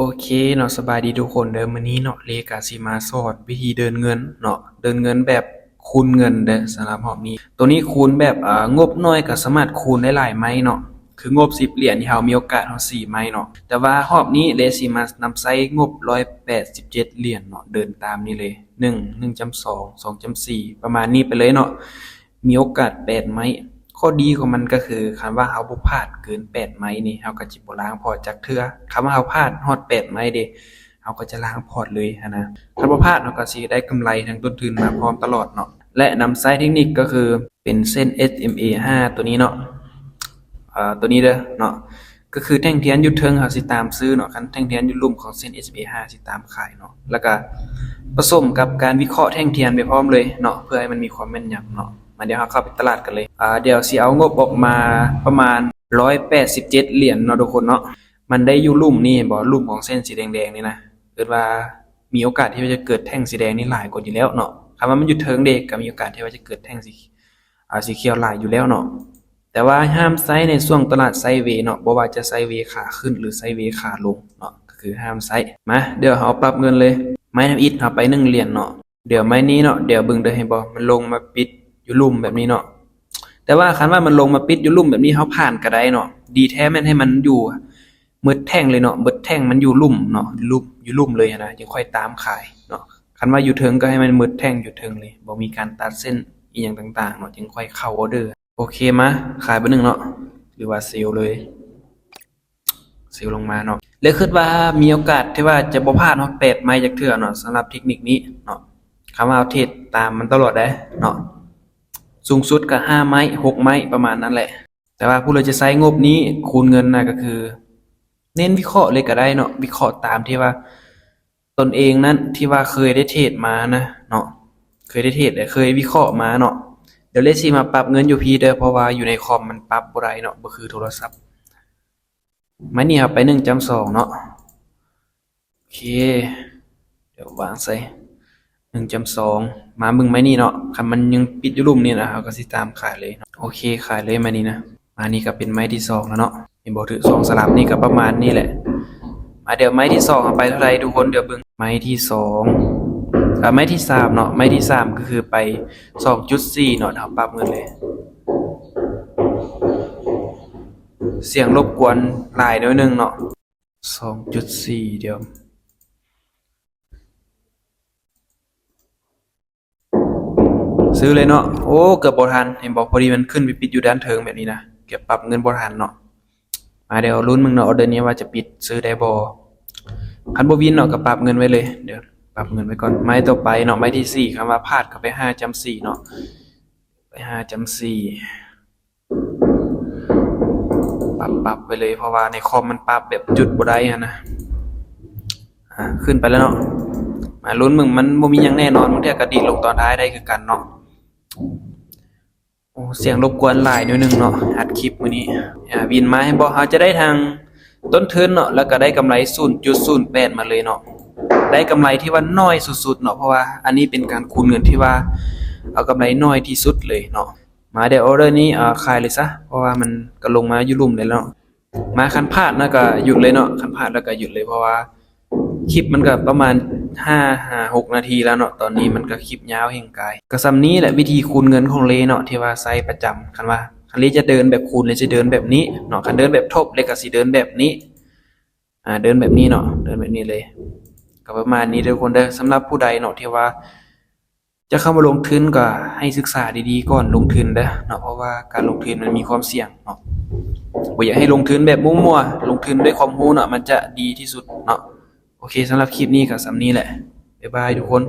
โอเคเนาะสบายดีทุกคนเด้อมื้อนี้เนาะเลกาสิมาสอนวิธีเดินเงินเนาะเดินเงินแบบคูณเงินเด้อสำหรับรอบนี้ตัวนี้คูณแบบงบน้อยก็สามารถคูณได้หลายไม้เนาะคืองบ10เหรียญที่เฮามีโอกาสเฮา4ไม้เนาะแต่ว่ารอบนี้เลสิมานำใช้งบ187เหรียญเนาะเดินตามนี้เลย1 1.2 2.4ประมาณนี้ไปเลยเนาะมีโอกาส8ไม้ข้อดีของมันก็คือคันว่าเฮาบ่พลาดเกิน8ไม้นี่เฮาก็สิบ่ล้างพอร์ตจักเทื่อคันว่าเฮาพลาดฮอด8ไม้เด้เฮาก็จะล้างพอร์ตเลยหั้นนะคันบ่พลาดเฮาก็สิได้กำไรทั้งต้นทุนมาพร้อมตลอดเนาะและนำใช้เทคนิคก็คือเป็นเส้น SMA 5ตัวนี้เนาะตัวนี้เด้อเนาะก็คือแท่งเทียนอยู่เทิงเฮาสิตามซื้อเนาะคันแท่งเทียนอยู่ลุ่มของเส้น SMA 5สิตามขายเนาะแล้วก็ผสมกับการวิเคราะห์แท่งเทียนไปพร้อมเลยเนาะเพื่อให้มันมีความแม่นยำเนาะมาเดี๋ยวเราเข้าไปตลาดกันเลยเดี๋ยวสิเอางบออกมาประมาณ187เหรียญเนาะทุกคนเนาะมันได้อยู่ลุ่มนี่บ่ลุ่มของเส้นสีแดงๆนี่นะเกิดว่ามีโอกาสที่ว่าจะเกิดแท่งสีแดงนี่หลายกว่าอยู่แล้วเนาะคำว่ามันอยู่เทิงเด็กก็มีโอกาสที่ว่าจะเกิดแท่งสีเขียวหลายอยู่แล้วเนาะแต่ว่าห้ามไซด์ในช่วงตลาดไซด์เวย์เนาะบ่ว่าจะไซด์เวย์ขาขึ้นหรือไซด์เวย์ขาลงเนาะก็คือห้ามไซด์มาเดี๋ยวเฮาปรับเงินเลยไม้น้ำอิฐเฮาไป1เหรียญเนาะเดี๋ยวไม้นี้เนาะเดี๋ยวเบิ่งเด้อให้บ่มันลงมาปิดอยู่ลุ่มแบบนี้เนาะแต่ว่าคันว่ามันลงมาปิดอยู่ลุ่มแบบนี้เฮาผ่านก็ได้เนาะดีแท้แม่นให้มันอยู่มืดแท่งเลยเนาะมืดแท่งมันอยู่ลุ่มเนาะอยู่ลุ่มเลยนะจึงค่อยตามขายเนาะคันว่าอยู่เทิงก็ให้มันมืดแท่งอยู่เทิงเลยบ่มีการตัดเส้นอีหยังต่างๆเนาะจึงค่อยเข้าออเดอร์โอเคมาขายเบอร์1เนาะหรือว่าเซลเลยเซลลงมาเนาะเลยคิดว่ามีโอกาสที่ว่าจะบ่พลาดเนาะ8ไม้จักเทื่อเนาะสำหรับเทคนิคนี้เนาะคำว่าเอาเทรดตามมันตลอดได้เนาะสูงสุดก็5ไม้6ไม้ประมาณนั้นแหละแต่ว่าผู้เราจะใช้งบนี้คูณเงินน่ะก็คือเน้นวิเคราะห์เลยก็ได้เนาะวิเคราะห์ตามที่ว่าตนเองนั้นที่ว่าเคยได้เทรดมานะเนาะเคยได้เทรดเคยวิเคราะห์มาเนาะเดี๋ยวเลสิมาปรับเงินอยู่พี่เด้อเพราะว่าอยู่ในคอมมันปรับบ่ได้เนาะบ่คือโทรศัพท์มานี่ครับไป 1.2 เนาะโอเคเดี๋ยววางใส่ 1.2 มาเบิ่งไม้นี่เนาะคันมันยังปิดอยู่ลุ่มนี่นะเฮาก็สิตามขายเลยโอเคขายเลยไม้นี้นะมานี่ก็เป็นไม้ที่2แล้วเนาะเห็นบ่ถือ2สลับนี่ก็ประมาณนี้แหละมาเดี๋ยวไม้ที่2เอาไปเท่าไหร่ทุกคนเดี๋ยวเบิ่งไม้ที่2ไม้ที่3เนาะไม้ที่3ก็คือไป 2.4 เนาะเฮาปรับเงินเลยเสียงรบกวนหลายหน่อยนึงเนาะ 2.4 เดี๋ยวซื้อเลยเนาะโอ้เกือบบ่ทันเห็นบอกพอดีมันขึ้นไปปิดอยู่ด้านเทิงแบบนี้นะเก็บปรับเงินบ่ทันเนาะมาเดี๋ยวลุ้นมึงเนาะออเดอร์นี้ว่าจะปิดซื้อได้บ่คันบ่วินเนาะก็ปรับเงินไว้เลยเดี๋ยวปรับเงินไว้ก่อนไม้ต่อไปเนาะไม้ที่4คำว่าพลาดก็ไป 5.4 เนาะไป 5.4 ปรับไปเลยเพราะว่าในคอมมันปรับแบบจุดบ่ได้นะขึ้นไปแล้วเนาะมาลุ้นมึงมันบ่มีหยังแน่นอนบางเทื่อก็ดีดลงตอนท้ายได้คือกันเนาะโอ้เสียงรบกวนหลายนิดนึงเนาะอัดคลิปมื้อนี้วินมาให้บ่เฮาจะได้ทางต้นทุนเนาะแล้วก็ได้กำไร 0.08 มาเลยเนาะได้กำไรที่ว่าน้อยสุดๆเนาะเพราะว่าอันนี้เป็นการคูณเงินที่ว่าเอากำไรน้อยที่สุดเลยเนาะมาเดี๋ยวออเดอร์นี้ขายเลยซะเพราะว่ามันก็ลงมาอยู่ลุ่มเลยแล้วมาคันพลาดนะก็หยุดเลยเนาะคันพลาดแล้วก็หยุดเลยเพราะว่าคลิปมันก็ประมาณ6นาทีแล้วเนาะตอนนี้มันก็คลิปยาวแห่งกายก็ส่ำนี้แหละวิธีคูณเงินของเลเนาะที่ว่าใช้ประจำคันว่าคันเลจะเดินแบบคูณเลจะเดินแบบนี้เนาะคันเดินแบบทบเลก็สิเดินแบบนี้เดินแบบนี้เนาะเดินแบบนี้เลยก็ประมาณนี้ทุกคนเด้อสำหรับผู้ใดเนาะที่ว่าจะเข้ามาลงทุนก็ให้ศึกษาดีๆก่อนลงทุนเด้อเนาะเพราะว่าการลงทุนมันมีความเสี่ยงเนาะบ่อยากให้ลงทุนแบบมั่วๆลงทุนด้วยความรู้เนาะมันจะดีที่สุดเนาะโอเคสำหรับคลิปนี้ก็ส่ำนี้แหละบ๊ายบายทุกคน